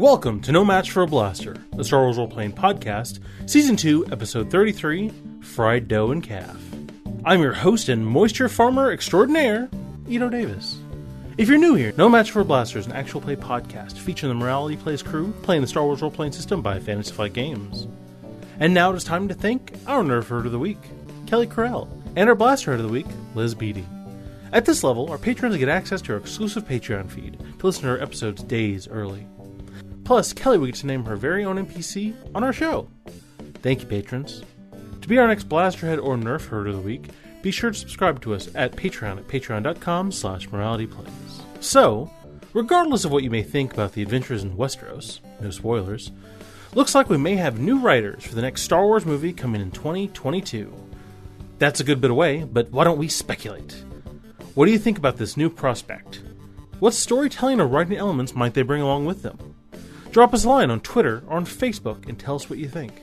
Welcome to No Match for a Blaster, the Star Wars role-playing podcast, Season 2, Episode 33, Fried Dough and Kaff. I'm your host and moisture farmer extraordinaire, Ito Davis. If you're new here, No Match for a Blaster is an actual play podcast featuring the Morality Plays crew playing the Star Wars role-playing system by Fantasy Flight Games. And now it is time to thank our Nerf Herd of the Week, Kelly Correll, and our Blaster Head of the Week, Liz Beatty. At this level, our patrons get access to our exclusive Patreon feed to listen to our episodes days early. Plus, Kelly will get to name her very own NPC on our show. Thank you, patrons. To be our next Blasterhead or Nerf Herd of the Week, be sure to subscribe to us at patreon.com/moralityplays. So, regardless of what you may think about the adventures in Westeros, no spoilers, looks like we may have new writers for the next Star Wars movie coming in 2022. That's a good bit away, but why don't we speculate? What do you think about this new prospect? What storytelling or writing elements might they bring along with them? Drop us a line on Twitter or on Facebook and tell us what you think.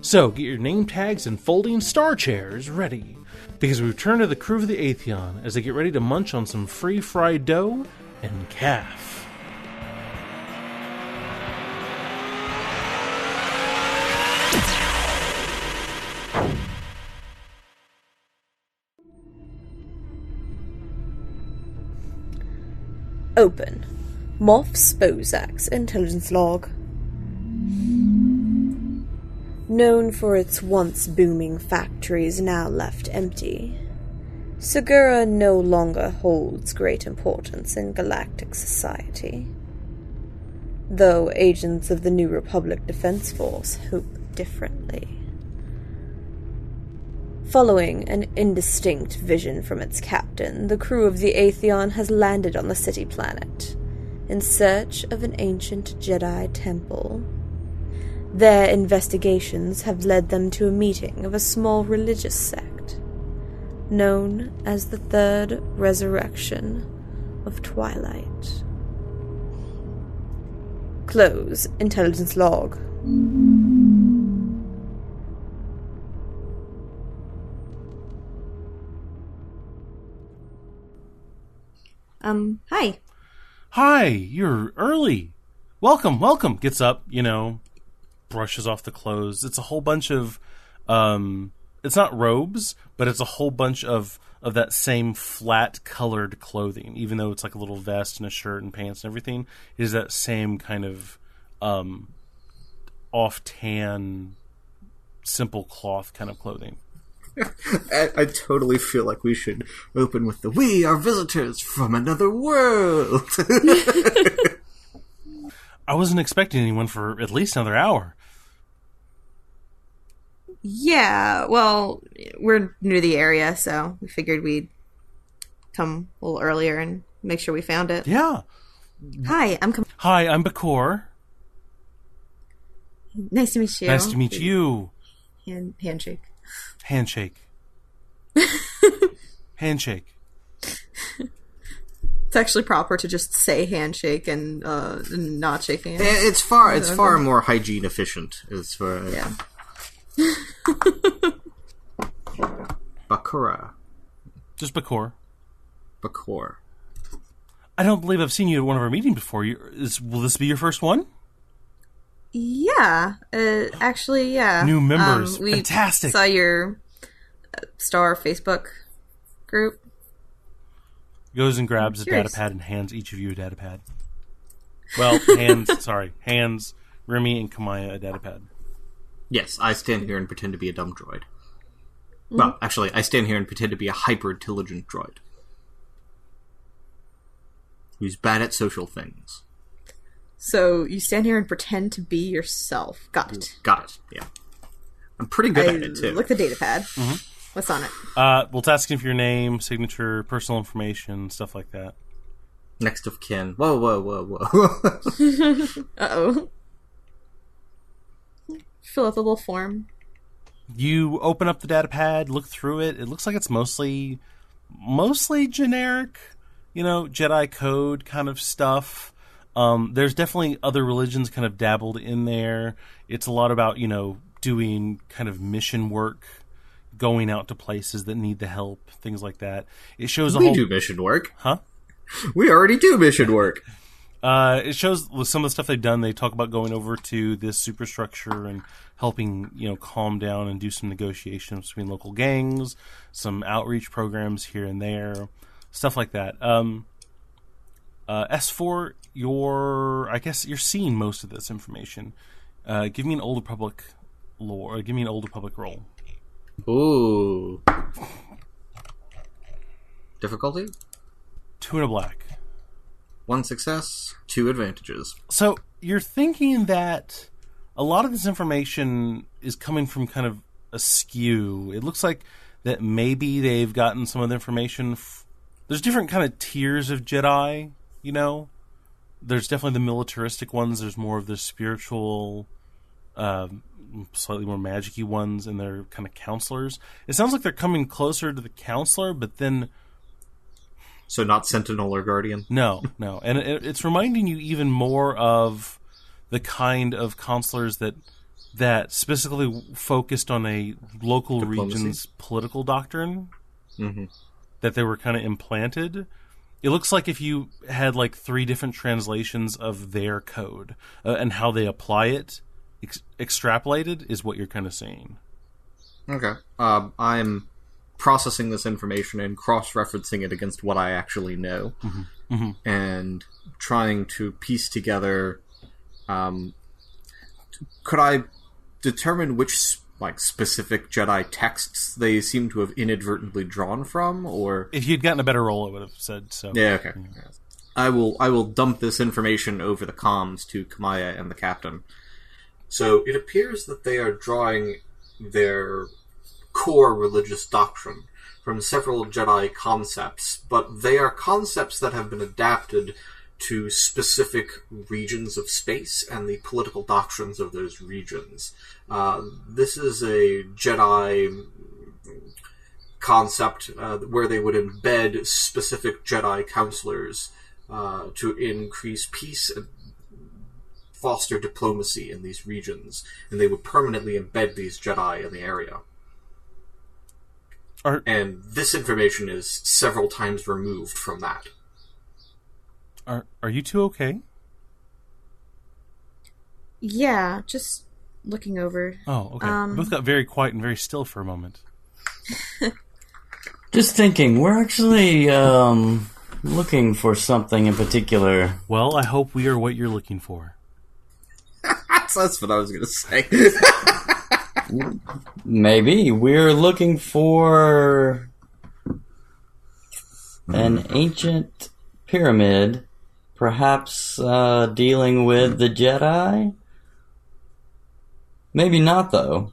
So, get your name tags and folding star chairs ready, because we return to the crew of the Atheon as they get ready to munch on some free fried dough and Kaff. Open. Moff Spozak's intelligence log. Known for its once booming factories now left empty, Segura no longer holds great importance in galactic society. Though agents of the New Republic Defense Force hope differently. Following an indistinct vision from its captain, the crew of the Atheon has landed on the city planet in search of an ancient Jedi temple. Their investigations have led them to a meeting of a small religious sect known as the Third Resurrection of Twilight. Close intelligence log. Hi. Hi, you're early. Welcome. Gets up, brushes off the clothes. It's a whole bunch of, it's not robes, but it's a whole bunch of that same flat-colored clothing. Even though it's like a little vest and a shirt and pants and everything, it is that same kind of off-tan, simple cloth kind of clothing. I totally feel like we should open with "We are visitors from another world." I wasn't expecting anyone for at least another hour. Yeah, well, we're new to the area, so we figured we'd come a little earlier and make sure we found it. Yeah. Hi, I'm Bakor. Nice to meet you. Nice to meet you. Handshake. Handshake. Handshake. It's actually proper to just say handshake and not shake hands. It's far more hygiene efficient. As far as yeah. Bakura. Just Bakor. Bakor. I don't believe I've seen you at one of our meetings before. Will this be your first one? Yeah, actually, yeah. New members, we fantastic. Saw your Star Facebook group. Goes and grabs a data pad and hands each of you a data pad. Well, hands Remy and Kamaya a data pad. Yes, I stand here and pretend to be a dumb droid. Mm-hmm. Well, actually, I stand here and pretend to be a hyper-intelligent droid who's bad at social things. So you stand here and pretend to be yourself. Got it. Yeah. I'm pretty good at it, too. Look at the data pad. Mm-hmm. What's on it? Well, it's asking for your name, signature, personal information, stuff like that. Next of kin. Whoa. Uh-oh. Fill out the little form. You open up the data pad, look through it. It looks like it's mostly generic, Jedi code kind of stuff. There's definitely other religions kind of dabbled in there. It's a lot about, doing kind of mission work, going out to places that need the help, things like that. It shows We do mission work. Huh? We already do mission work. It shows with some of the stuff they've done. They talk about going over to this superstructure and helping, calm down and do some negotiations between local gangs, some outreach programs here and there, stuff like that. S4, I guess you're seeing most of this information. Give me an Old Republic lore. Give me an Old Republic roll. Ooh. Difficulty? 2 and a black. 1 success, 2 advantages. So you're thinking that a lot of this information is coming from kind of askew. It looks like that maybe they've gotten some of the information. There's different kind of tiers of Jedi, There's definitely the militaristic ones. There's more of the spiritual, slightly more magic-y ones, and they're kind of counselors. It sounds like they're coming closer to the counselor, but then... So not Sentinel or Guardian? No. And it's reminding you even more of the kind of counselors that specifically focused on a local region's political doctrine that they were kind of implanted. It looks like if you had 3 different translations of their code and how they apply it, extrapolated is what you're kind of seeing. Okay. I'm processing this information and cross-referencing it against what I actually know, and trying to piece together. Could I determine which specific Jedi texts they seem to have inadvertently drawn from, or if you'd gotten a better roll, I would have said so. Yeah. Okay. Yeah. I will dump this information over the comms to Kamaya and the captain. So it appears that they are drawing their core religious doctrine from several Jedi concepts, but they are concepts that have been adapted to specific regions of space and the political doctrines of those regions. This is a Jedi concept where they would embed specific Jedi counselors to increase peace and foster diplomacy in these regions, and they would permanently embed these Jedi in the area. And this information is several times removed from that. Are you two okay? Yeah, just looking over. Oh, okay. We both got very quiet and very still for a moment. Just thinking, we're actually looking for something in particular. Well, I hope we are what you're looking for. That's what I was going to say. Maybe. We're looking for an ancient pyramid, perhaps dealing with the Jedi? Maybe not, though.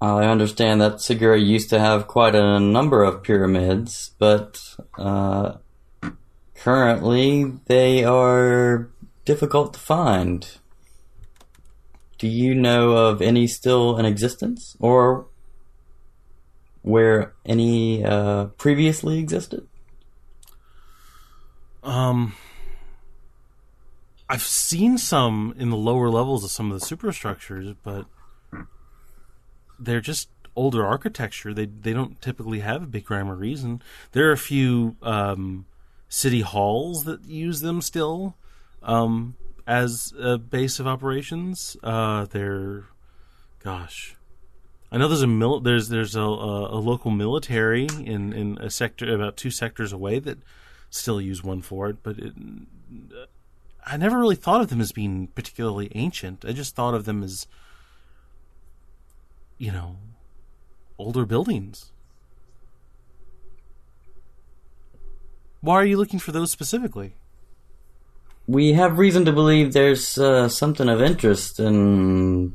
I understand that Segura used to have quite a number of pyramids, but currently they are difficult to find. Do you know of any still in existence, or where any previously existed? I've seen some in the lower levels of some of the superstructures, but they're just older architecture. They don't typically have a big rhyme or reason. There are a few city halls that use them still as a base of operations. I know there's a local military in a sector about 2 sectors away that still use one for it, but I never really thought of them as being particularly ancient. I just thought of them as, older buildings. Why are you looking for those specifically? We have reason to believe there's something of interest in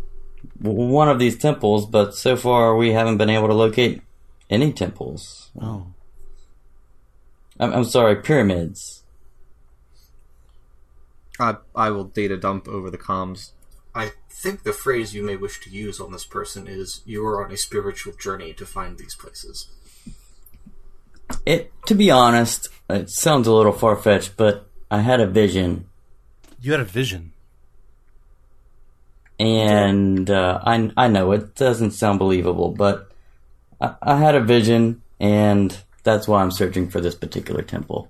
one of these temples, but so far we haven't been able to locate any temples. Oh. I'm sorry, pyramids. I will data dump over the comms. I think the phrase you may wish to use on this person is, you are on a spiritual journey to find these places. To be honest, it sounds a little far-fetched, but I had a vision. You had a vision? And I know it doesn't sound believable, but I had a vision, and that's why I'm searching for this particular temple.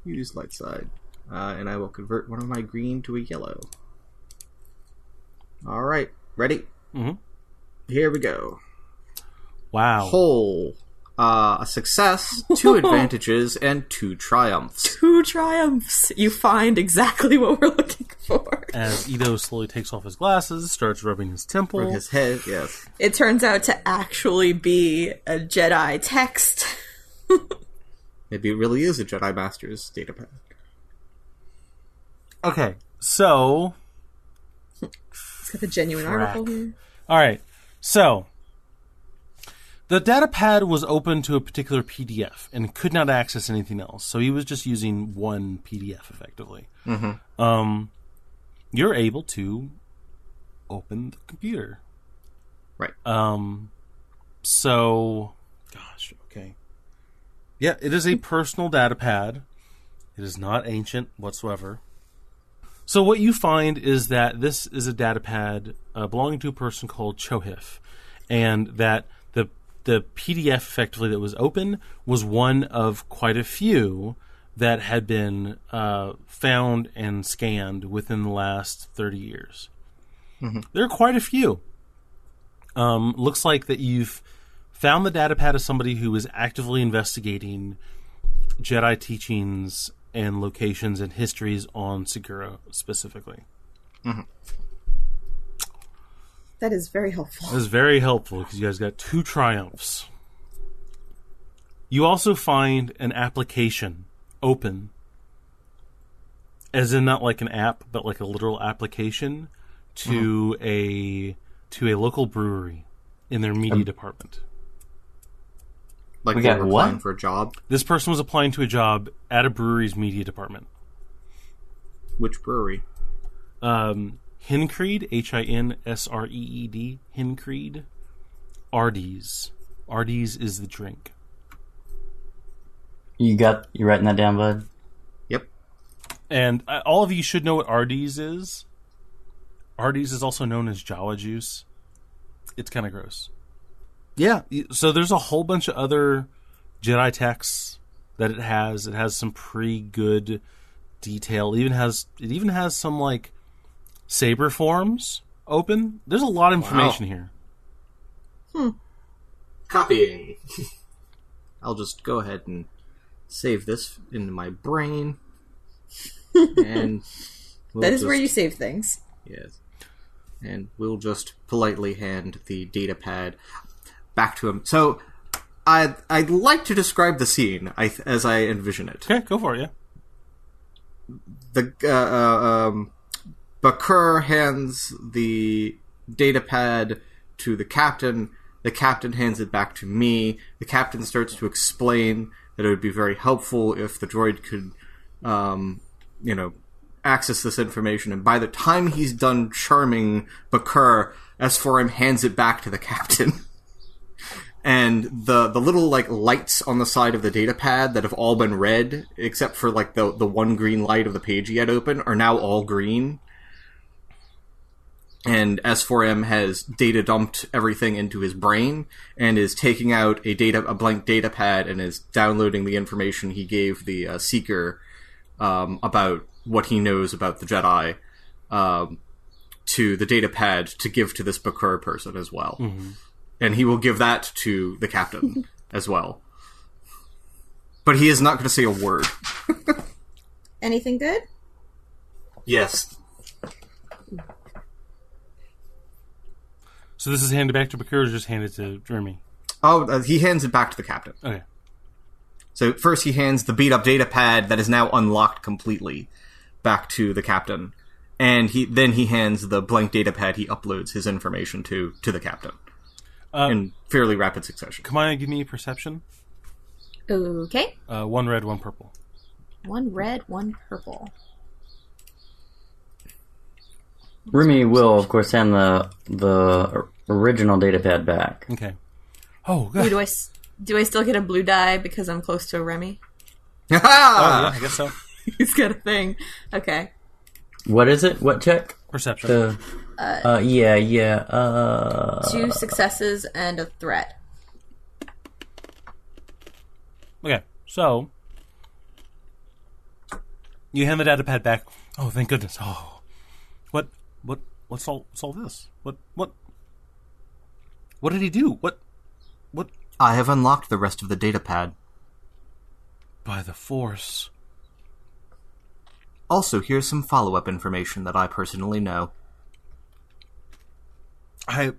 Use light side. And I will convert one of my green to a yellow. Alright, ready? Mm-hmm. Here we go. Wow. Whole. A success, 2 advantages, and 2 triumphs. 2 triumphs! You find exactly what we're looking for. As Ito slowly takes off his glasses, starts rubbing his temple. His head, yes. It turns out to actually be a Jedi text. Maybe it really is a Jedi Master's datapad. Okay, so... It's got the genuine article here. Alright, so... The datapad was open to a particular PDF and could not access anything else, so he was just using one PDF, effectively. Mm-hmm. You're able to open the computer. Right. So... Gosh, okay. Yeah, it is a personal datapad. It is not ancient whatsoever. So what you find is that this is a datapad belonging to a person called Chohif, and that the PDF effectively that was open was one of quite a few that had been found and scanned within the last 30 years. Mm-hmm. There are quite a few. Looks like that you've found the datapad of somebody who is actively investigating Jedi teachings and locations and histories on Segura specifically. Mm-hmm. That is very helpful. That is very helpful because you guys got 2 triumphs. You also find an application open, as in not like an app, but like a literal application to a local brewery in their media department. Like we they got were what? applying for a job? This person was applying to a job at a brewery's media department. Which brewery? Hincreed, Hinsreed, Hincreed. Ardes. Ardes is the drink. You writing that down, bud? Yep. And all of you should know what Ardes is. Ardes is also known as Jawa juice. It's kind of gross. Yeah, so there's a whole bunch of other Jedi texts that it has. It has some pretty good detail. It even has some like saber forms open. There's a lot of information here. Copying. I'll just go ahead and save this into my brain. And that is where you save things. Yes. And we'll just politely hand the datapad back to him. So, I'd like to describe the scene as I envision it. Okay, go for it, yeah. The Bakur hands the datapad to the captain. The captain hands it back to me. The captain starts to explain that it would be very helpful if the droid could, access this information. And by the time he's done charming Bakur, S4M hands it back to the captain. And the little like lights on the side of the datapad that have all been red, except for like the one green light of the page he had open, are now all green. And S4M has data dumped everything into his brain and is taking out a blank datapad and is downloading the information he gave the Seeker about what he knows about the Jedi to the datapad to give to this Bakur person as well. Mm-hmm. And he will give that to the captain as well. But he is not going to say a word. Anything good? Yes. So this is handed back to Bakur or just handed to Jeremy? Oh, he hands it back to the captain. Okay. So first he hands the beat-up datapad that is now unlocked completely back to the captain. And then he hands the blank datapad he uploads his information to the captain. In fairly rapid succession. Come on, give me a perception. Okay. 1 red, 1 purple. 1 red, 1 purple. Remy will, of course, hand the original datapad back. Okay. Oh, God. Ooh, do I still get a blue die because I'm close to a Remy? Oh, yeah, I guess so. He's got a thing. Okay. What is it? What check? Perception. 2 successes and a threat. Okay, so You hand the data pad back. Oh, thank goodness. Oh, what's all this? What did he do? What? I have unlocked the rest of the data pad. By the Force. Also, here's some follow-up information that I personally know. I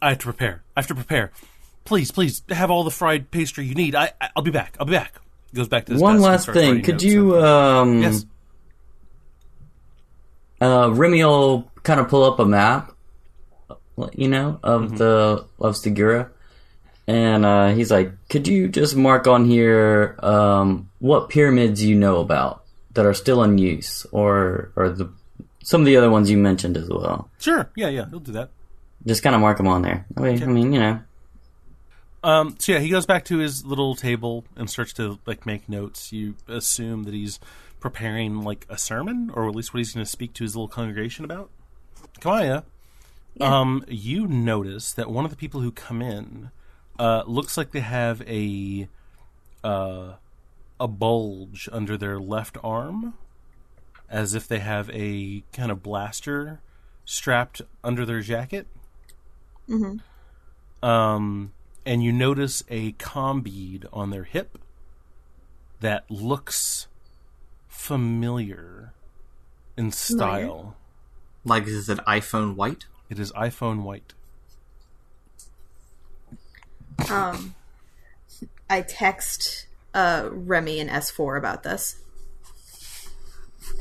have to prepare. Please, have all the fried pastry you need. I'll be back. Goes back to his One desk and last starts thing. writing Could notes. you, Yes. Remy will kind of pull up a map, of Segura. And he's like, could you just mark on here what pyramids you know about that are still in use, or some of the other ones you mentioned as well? Sure. Yeah, he'll do that. Just kind of mark them on there. Okay. I mean. So yeah, he goes back to his little table and starts to make notes. You assume that he's preparing a sermon, or at least what he's going to speak to his little congregation about. Kamaya, you notice that one of the people who come in looks like they have a bulge under their left arm, as if they have a kind of blaster strapped under their jacket. Mm-hmm. And you notice a comm bead on their hip that looks familiar in style. Like, is it iPhone white? It is iPhone white. I text Remy and S4 about this.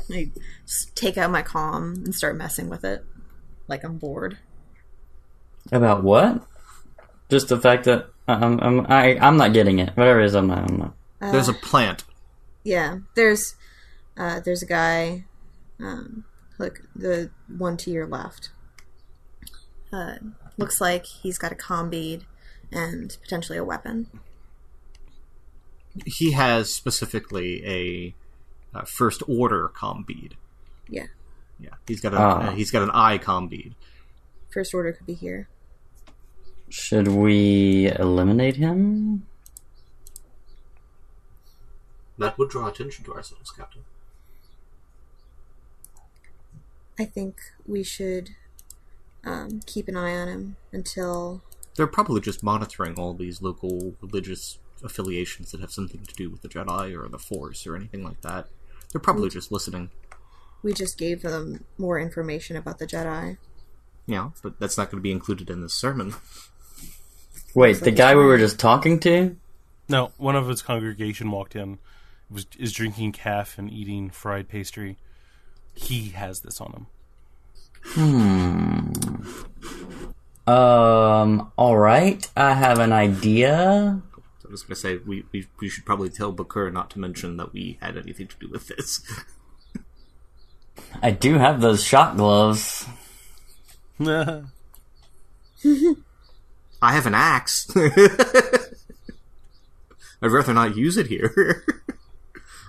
I just take out my comm and start messing with it. Like I'm bored. About what? Just the fact that I'm not getting it. Whatever it is, I'm not. There's a plant. Yeah, there's a guy. Look, the one to your left. Looks like he's got a comm bead and potentially a weapon. He has specifically a first order comm bead. Yeah. Yeah, he's got an eye comm bead. First order could be here. Should we eliminate him? That would draw attention to ourselves, Captain. I think we should keep an eye on him until... They're probably just monitoring all these local religious affiliations that have something to do with the Jedi or the Force or anything like that. They're probably just listening. We just gave them more information about the Jedi. Yeah, but that's not going to be included in this sermon. Wait, the guy we were just talking to? No, one of his congregation walked in, is drinking Kaff and eating fried pastry. He has this on him. Alright, I have an idea. I was going to say, we should probably tell Bakur not to mention that we had anything to do with this. I do have those shot gloves. I have an axe. I'd rather not use it here.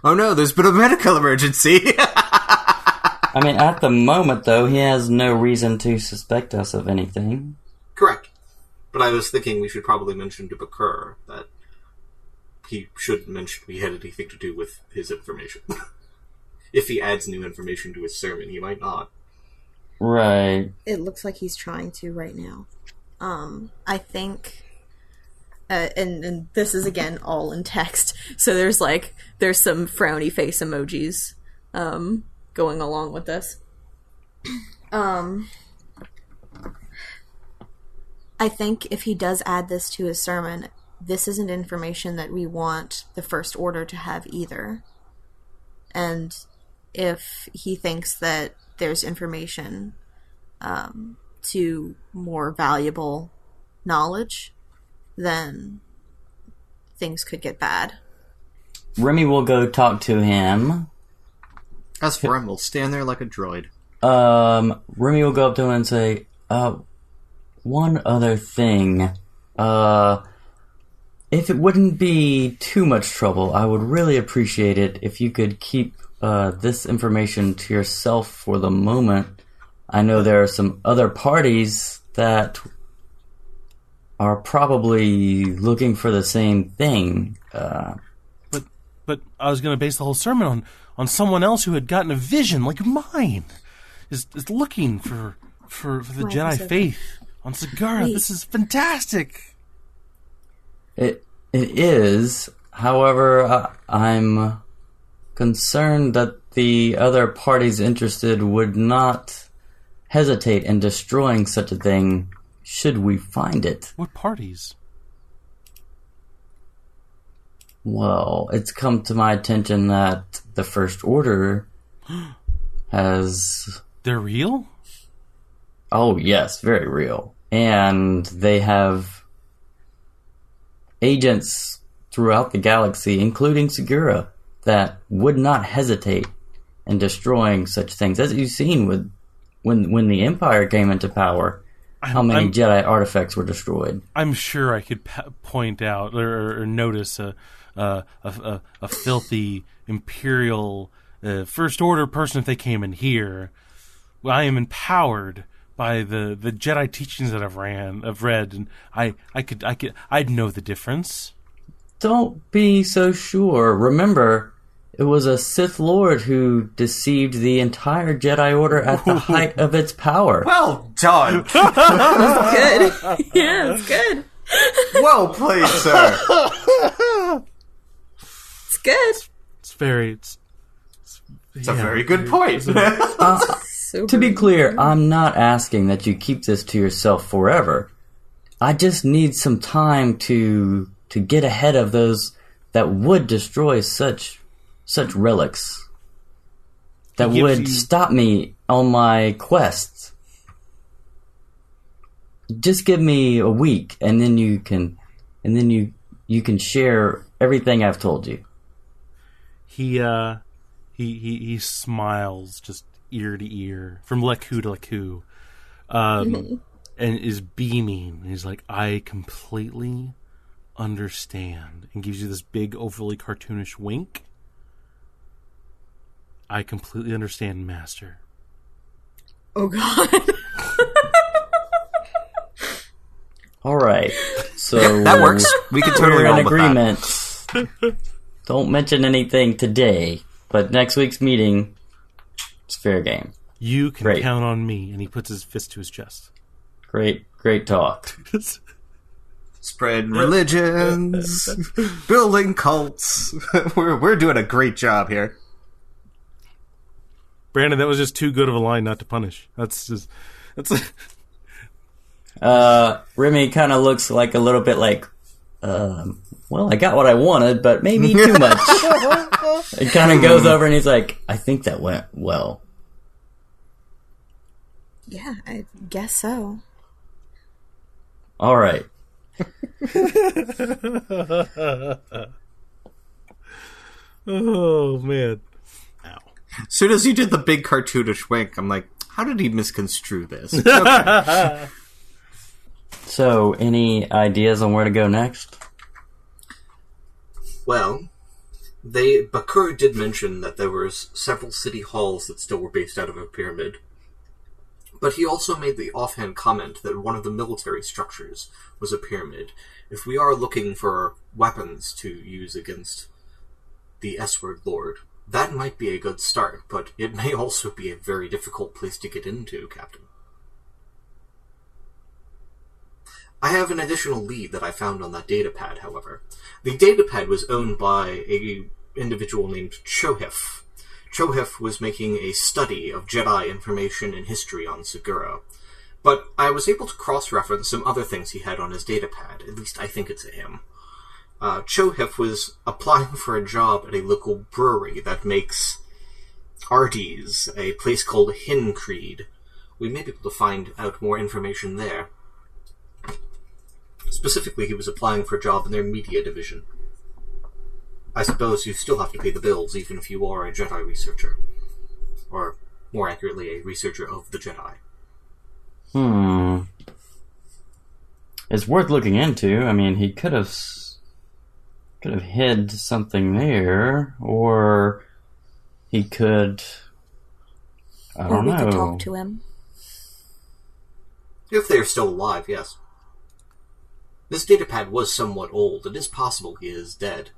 Oh no, there's been a medical emergency. I mean, at the moment, though, he has no reason to suspect us of anything. Correct. But I was thinking we should probably mention to Bakur that he shouldn't mention we had anything to do with his information. If he adds new information to his sermon, he might not. Right. It looks like he's trying to right now. I think... and this is, again, all in text. So there's some frowny face emojis going along with this. I think if he does add this to his sermon, this isn't information that we want the First Order to have either. And if he thinks that there's information to more valuable knowledge, then things could get bad. Remy will go talk to him. As for him, we'll stand there like a droid. Remy will go up to him and say, one other thing. If it wouldn't be too much trouble, I would really appreciate it if you could keep this information to yourself for the moment. I know there are some other parties that are probably looking for the same thing. But I was going to base the whole sermon on someone else who had gotten a vision like mine, is looking for the Jedi faith on Segura. Wait. This is fantastic. It is. However, I'm concerned that the other parties interested would not hesitate in destroying such a thing should we find it. What parties? Well, it's come to my attention that the First Order has... They're real? Oh, yes, very real. And they have agents throughout the galaxy, including Segura, that would not hesitate in destroying such things. As you've seen with when the Empire came into power, how many Jedi artifacts were destroyed. I'm sure I could point out or notice a filthy Imperial First Order person if they came in here. Well, I am empowered by the Jedi teachings that I've read, and I'd know the difference. Don't be so sure. Remember, it was a Sith Lord who deceived the entire Jedi Order at the height of its power. Well done. Good. Yeah, it's good. Well played, sir. It's good. It's a very good point. To be clear, I'm not asking that you keep this to yourself forever. I just need some time to get ahead of those that would destroy such relics. That would stop me on my quests. Just give me a week, and then you can share everything I've told you. He smiles just ear to ear, from Leku to Leku, and is beaming. He's like, I completely understand, and gives you this big, overly cartoonish wink. I completely understand, Master. Oh, God. All right, so that works. We can totally we're roll in with agreement. Don't mention anything today, but next week's meeting, it's fair game. You can count on me. And he puts his fist to his chest. Great talk. Spreading religions, building cults. We're doing a great job here. Brandon, that was just too good of a line not to punish. Remy kind of looks like a little bit like, well, I got what I wanted, but maybe too much. It kind of goes over and he's like, I think that went well. Yeah, I guess so. All right. Oh, man. Ow. As soon as you did the big cartoonish wink, I'm like, how did he misconstrue this? Okay. So, any ideas on where to go next? Well, Bakur did mention that there were several city halls that still were based out of a pyramid. But he also made the offhand comment that one of the military structures was a pyramid. If we are looking for weapons to use against the S-word Lord, that might be a good start, but it may also be a very difficult place to get into, Captain. I have an additional lead that I found on that datapad, however. The datapad was owned by an individual named Chohif. Chohif was making a study of Jedi information and history on Segura. But I was able to cross-reference some other things he had on his datapad. At least I think it's him. Chohif was applying for a job at a local brewery that makes Arties, a place called Hincreed. We may be able to find out more information there. Specifically, he was applying for a job in their media division. I suppose you still have to pay the bills, even if you are a Jedi researcher. Or, more accurately, a researcher of the Jedi. It's worth looking into. I mean, he could have hid something there, or he could... I don't know. Or we could talk to him. If they are still alive, yes. This datapad was somewhat old. It is possible he is dead.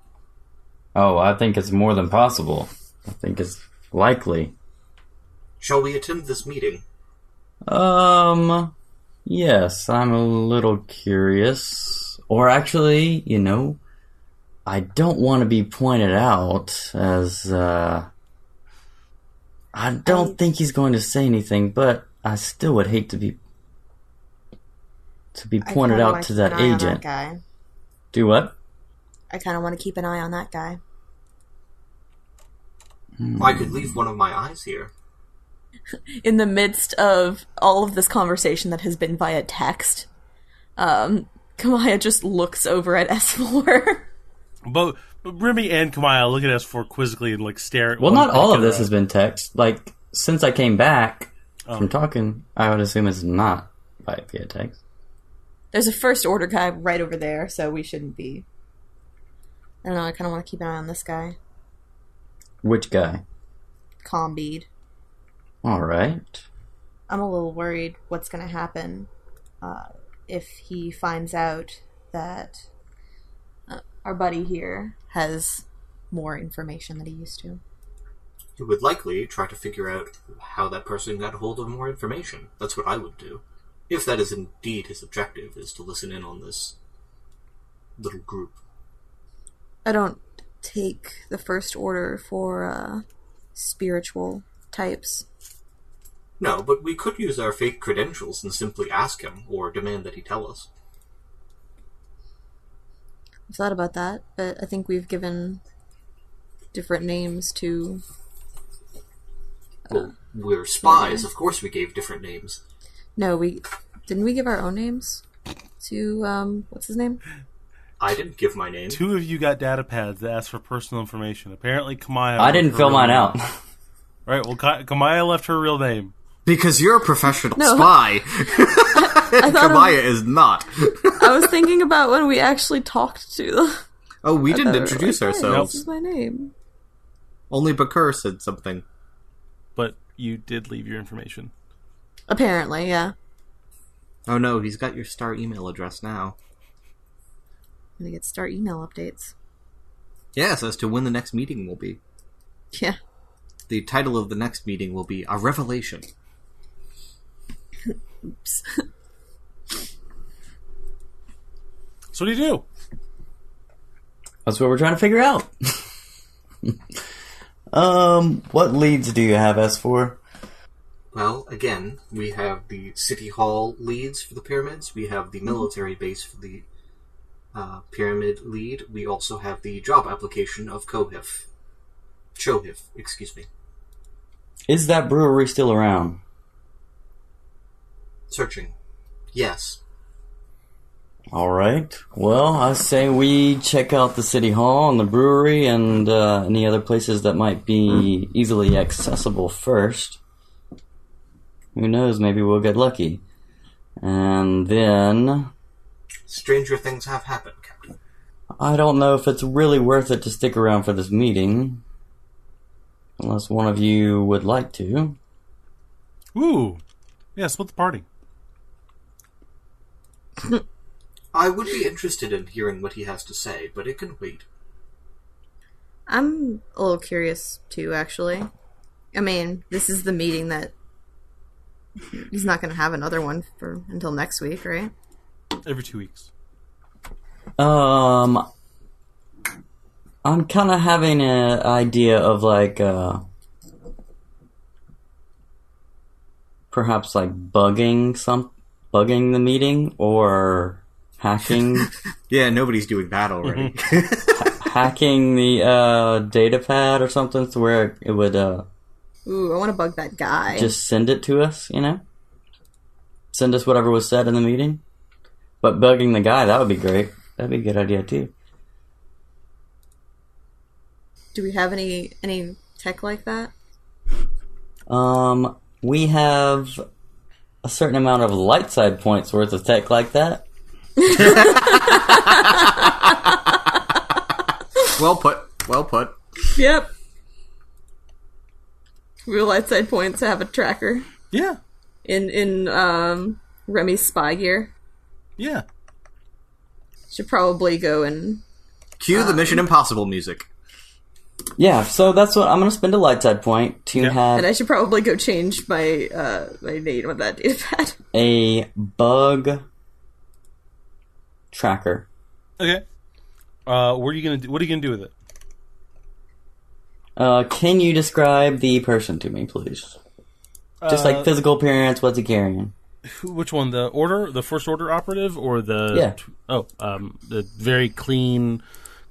Oh, I think it's more than possible. I think it's likely. Shall we attend this meeting? Yes, I'm a little curious. Or actually, I don't want to be pointed out as, I don't think he's going to say anything, but I still would hate to be pointed out to that agent. Guy. Do what? I kind of want to keep an eye on that guy. I could leave one of my eyes here. In the midst of all of this conversation that has been via text, Kamaya just looks over at S4. But Remy and Kamaya look at S4 quizzically and stare at. Well, not all of this has been text. Since I came back from talking, I would assume it's not via text. There's a first order guy right over there, so we shouldn't be. I don't know, I kind of want to keep an eye on this guy. Which guy? Combead. Alright. I'm a little worried what's going to happen if he finds out that our buddy here has more information than he used to. He would likely try to figure out how that person got hold of more information. That's what I would do. If that is indeed his objective, is to listen in on this little group. I don't take the first order for spiritual types. No, but we could use our fake credentials and simply ask him, or demand that he tell us. I've thought about that, but I think we've given different names to... Well, we're spies, of course we gave different names. No, didn't we give our own names to, what's his name? I didn't give my name. 2 of you got data pads that ask for personal information. Apparently Kamaya... I didn't fill mine out. Right, well, Kamaya left her real name. Because you're a professional spy. And Kamaya is not. I was thinking about when we actually talked to them. Oh, we didn't introduce ourselves. This is my name. Only Bakur said something. But you did leave your information. Apparently, yeah. Oh no, he's got your star email address now. I'm gonna get star email updates. Yes, as to when the next meeting will be. Yeah. The title of the next meeting will be A Revelation. Oops. So what do you do? That's what we're trying to figure out. What leads do you have, S4? Well, again, we have the City Hall leads for the pyramids. We have the military base for the pyramid lead. We also have the job application of Chohif, excuse me. Is that brewery still around? Searching. Yes. Alright. Well, I say we check out the City Hall and the brewery and any other places that might be easily accessible first. Who knows, maybe we'll get lucky. And then... Stranger things have happened, Captain. I don't know if it's really worth it to stick around for this meeting. Unless one of you would like to. Ooh. Yeah, split the party. I would be interested in hearing what he has to say, but it can wait. I'm a little curious, too, actually. I mean, this is the meeting that... He's not going to have another one until next week, right? Every 2 weeks. I'm kind of having an idea of perhaps bugging the meeting or hacking. Yeah, nobody's doing that already. Hacking the datapad or something to where it would Ooh, I want to bug that guy. just send it to us, Send us whatever was said in the meeting. But bugging the guy, that would be great. That'd be a good idea too. Do we have any tech like that? We have a certain amount of light side points worth of tech like that. Well put. Yep. Real light side points have a tracker. Yeah. In Remy's spy gear. Yeah. Should probably go and... Cue the Mission Impossible music. Yeah, so that's what I'm going to spend a light side point to have... And I should probably go change my my name on that datapad. A bug tracker. Okay. What are you gonna do with it? Can you describe the person to me, please? Just like physical appearance, what's he carrying? Which one? The first order operative, or the... Yeah. The very clean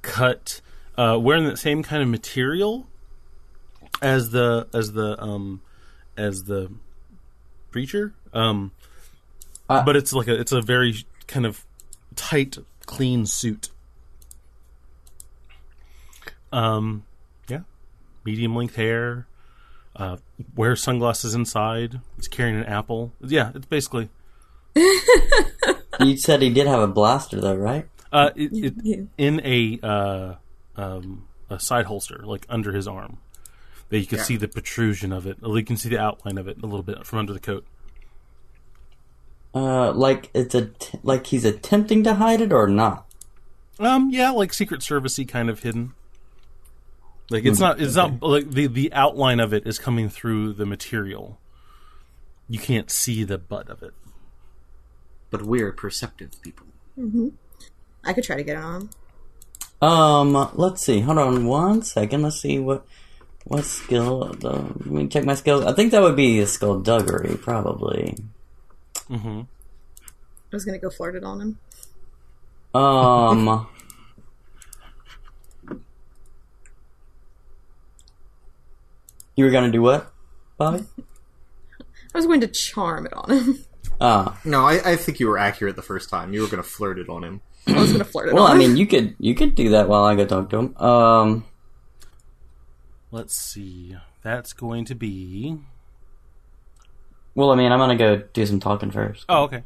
cut, wearing the same kind of material as the preacher. But it's a very kind of tight, clean suit. Yeah, medium length hair. Wears sunglasses inside. He's carrying an apple. Yeah, it's basically. You said he did have a blaster, though, right? In a side holster, like under his arm, that you can see the protrusion of it. You can see the outline of it a little bit from under the coat. Like like he's attempting to hide it or not? Yeah, like Secret Servicey kind of hidden. Like it's not like the outline of it is coming through the material. You can't see the butt of it. But we're perceptive people. Mm-hmm. I could try to get it on. Let's see. Hold on one second. Let's see what skill. Let me check my skill. I think that would be a skullduggery, probably. Mm-hmm. I was gonna go flirt it on him. You were gonna do what, Bobby? I was going to charm it on him. No, I think you were accurate the first time. You were going to flirt it on him. I was going to flirt it on him. Well, I mean, you could do that while I go talk to him. Let's see. That's going to be... Well, I mean, I'm going to go do some talking first. Oh, okay.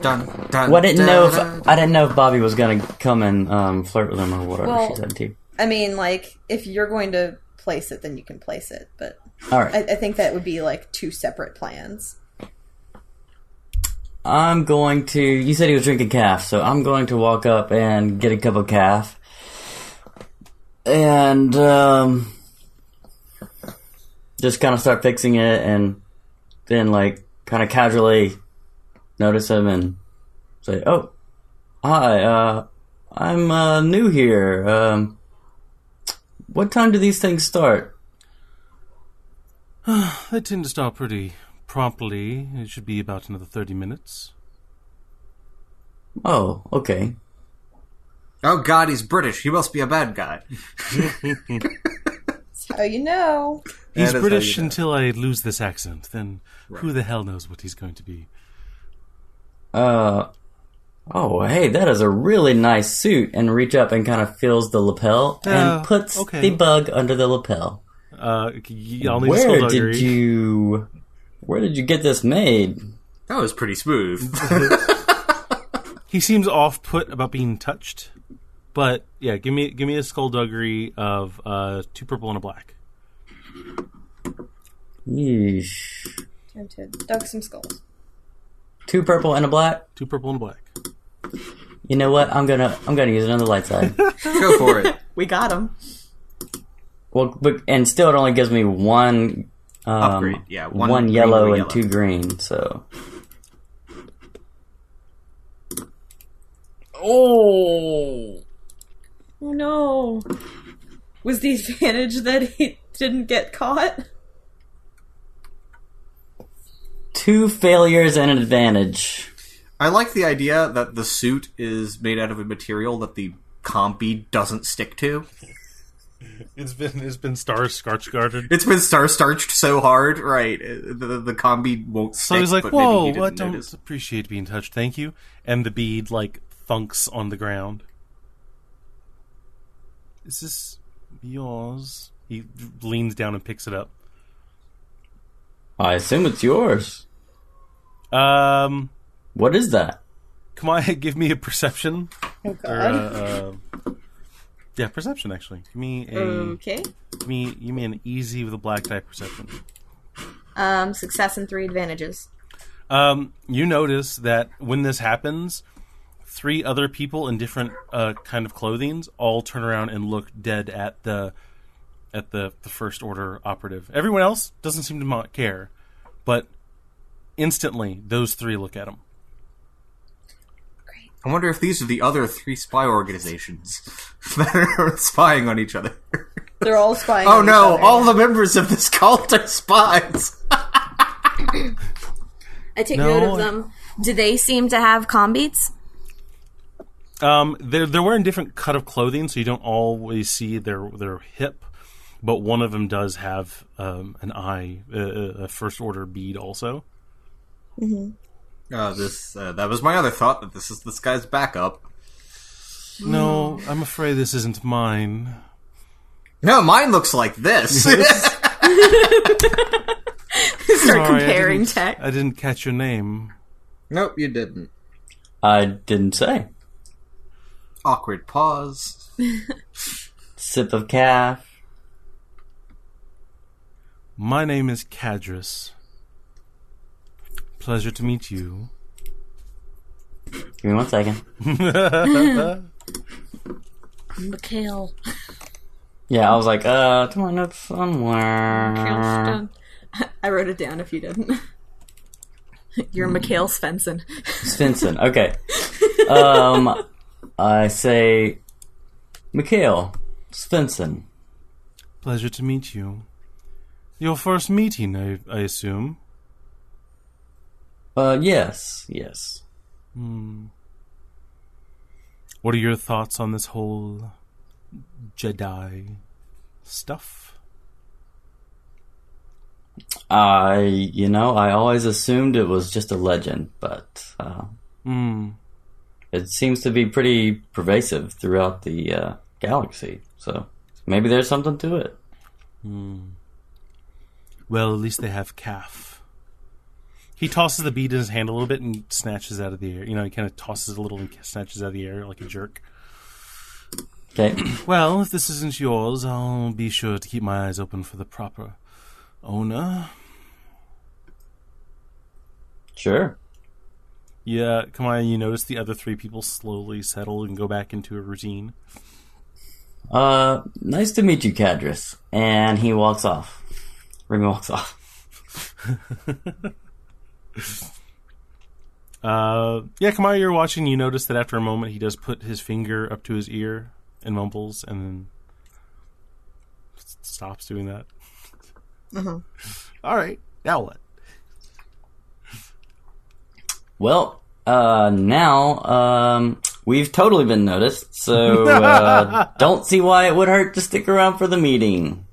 Dun, dun, Well, I didn't dun, know if Bobby was going to come and flirt with him or whatever she said to you. I mean, like, if you're going to place it, then you can place it, but... All right. I think that would be, like, two separate plans. I'm going to... You said he was drinking Kaff, so I'm going to walk up and get a cup of Kaff. And, just kind of start fixing it, and then, like, kind of casually notice him and say, "Oh, hi, I'm, new here. What time do these things start?" They tend to start pretty promptly. It should be about another 30 minutes. Oh, okay. Oh god, he's British. He must be a bad guy. That's how you know. He's British until I lose this accent. Then who the hell knows what he's going to be? Oh, hey, that is a really nice suit. And reach up and kind of feels the lapel and puts the bug under the lapel. I'll need Where did you get this made? That was pretty smooth. He seems off-put about being touched, but yeah, give me a skullduggery of 2 purple and a black. Yeesh. Time to dug some skulls. 2 purple and a black. 2 purple and a black. You know what? I'm gonna use it on the light side. Go for it. We got him. Well, and still, it only gives me one upgrade. Yeah, one yellow and 2 green. So. Oh no! Was the advantage that he didn't get caught? 2 failures and an advantage. I like the idea that the suit is made out of a material that the comp bead doesn't stick to. It's been star-starched guarded. It's been star-starched so hard, right? The comm bead won't stick. So he's like, but "Whoa, maybe I he don't notice. appreciate being touched, thank you." And the bead like thunks on the ground. Is this yours? He leans down and picks it up. I assume it's yours. What is that? Come on, give me a perception. Oh god. Yeah, perception actually. Give me a Okay. Give me an easy with a black die perception. Success and 3 advantages. You notice that when this happens, three other people in different kind of clothings all turn around and look dead at the First Order operative. Everyone else doesn't seem to care, but instantly those three look at him. Great. I wonder if these are the other three spy organizations that are spying on each other. They're all spying Oh on no, each other. all the members of this cult are spies! I take note of them. Do they seem to have comm beats? They're wearing different cut of clothing, so you don't always see their hip. But one of them does have an eye, a First Order bead also. Mm-hmm. That was my other thought, that this is this guy's backup. No, I'm afraid this isn't mine. No, mine looks like this. Start Sorry, comparing tech. I didn't catch your name. Nope, you didn't. I didn't say. Awkward pause. Sip of Kaff. My name is Cadris. Pleasure to meet you. Give me 1 second. Mikhail. Yeah, I was like, to my notes somewhere. I wrote it down if you didn't. You're Mikhail Svensson. Svensson, okay. I say, Mikhail Svensson. Pleasure to meet you. Your first meeting, I assume. Yes. What are your thoughts on this whole Jedi stuff? I always assumed it was just a legend, but it seems to be pretty pervasive throughout the galaxy. So maybe there's something to it. Well, at least they have Kaff. He tosses the bead in his hand a little bit and snatches out of the air. He kind of tosses a little and snatches out of the air like a jerk. Okay. Well, if this isn't yours, I'll be sure to keep my eyes open for the proper owner. Sure. Yeah, come on, you notice the other three people slowly settle and go back into a routine. Nice to meet you, Cadris. And he walks off. Remy walks off. Kamaya, you're watching. You notice that after a moment he does put his finger up to his ear and mumbles and then stops doing that. Uh-huh. All right, now what? Well, now, we've totally been noticed, so don't see why it would hurt to stick around for the meeting.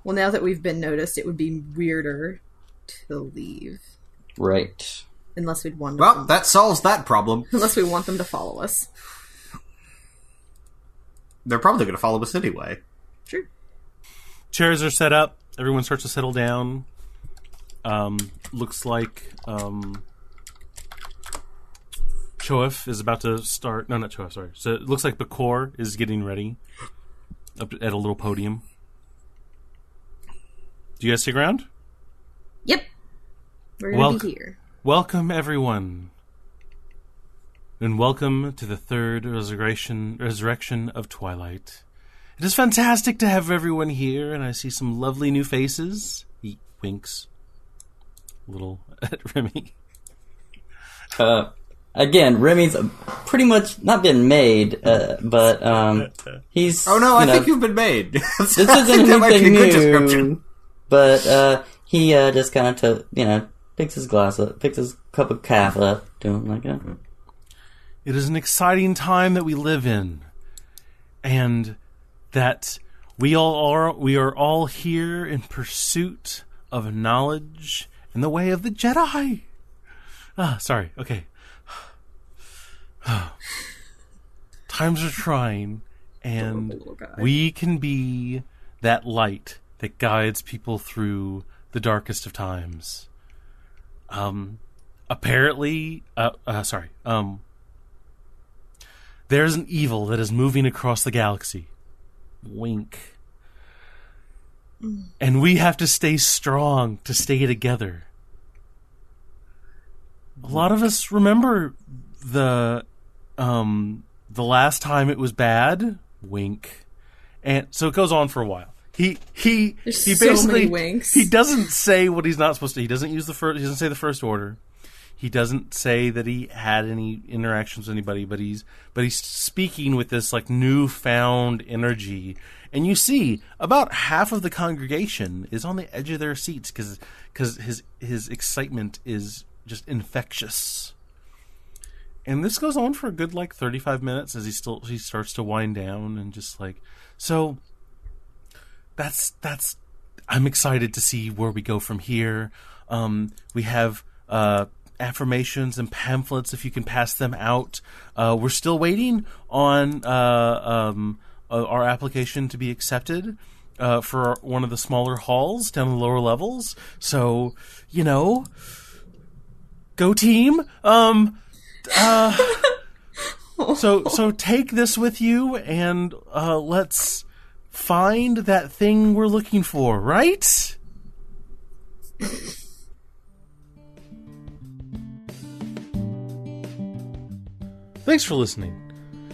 Well, now that we've been noticed, it would be weirder to leave. Right. Unless we'd want them. Well, that solves that problem. Unless we want them to follow us. They're probably going to follow us anyway. Sure. Chairs are set up. Everyone starts to settle down. Looks like Choef is about to start. No, not Choef, sorry. So it looks like Bakor is getting ready up at a little podium. Do you guys stick around? Yep. We're going to be here. Welcome, everyone. And welcome to the Third Resurrection of Twilight. It is fantastic to have everyone here, and I see some lovely new faces. He winks a little at Remy. Again, Remy's pretty much not been made, but he's... Oh no, I think you've been made. This isn't anything new, but he just kind of, picks his glass up, picks his cup of Kaff up, doing like that. It is an exciting time that we live in, and that we are all here in pursuit of knowledge in the way of the Jedi. Sorry. Okay. Times are trying, and we can be that light that guides people through the darkest of times. There's an evil that is moving across the galaxy. Wink. And we have to stay strong to stay together. a lot of us remember the last time it was bad. Wink. And so it goes on for a while. He basically so many winks. He doesn't say what he's not supposed to. He doesn't use he doesn't say the first order. He doesn't say that he had any interactions with anybody, but he's speaking with this like newfound energy. And you see about half of the congregation is on the edge of their seats because his excitement is just infectious. And this goes on for a good 35 minutes as he starts to wind down and just so that's I'm excited to see where we go from here. We have affirmations and pamphlets if you can pass them out. We're still waiting on our application to be accepted for one of the smaller halls down the lower levels. So, go team. So take this with you and let's find that thing we're looking for, right? Thanks for listening.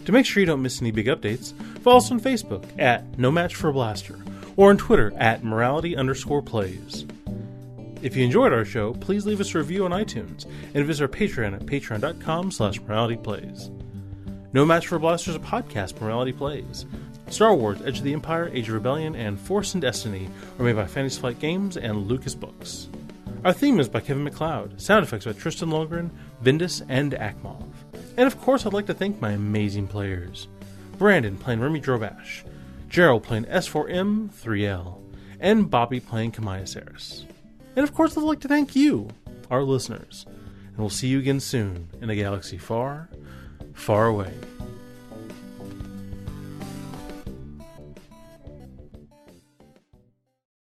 To make sure you don't miss any big updates, follow us on Facebook at No Match for a Blaster or on Twitter at morality_plays. If you enjoyed our show, please leave us a review on iTunes and visit our Patreon at patreon.com/moralityplays. No Match for a Blaster is a podcast, Morality Plays. Star Wars, Edge of the Empire, Age of Rebellion, and Force and Destiny are made by Fantasy Flight Games and Lucas Books. Our theme is by Kevin MacLeod, sound effects by Tristan Lundgren, Vindus, and Akmov. And of course, I'd like to thank my amazing players. Brandon playing Remy Drobash, Gerald playing S4M3L, and Bobby playing Kamaya Saris. And of course, I'd like to thank you, our listeners. And we'll see you again soon in a galaxy far, far away.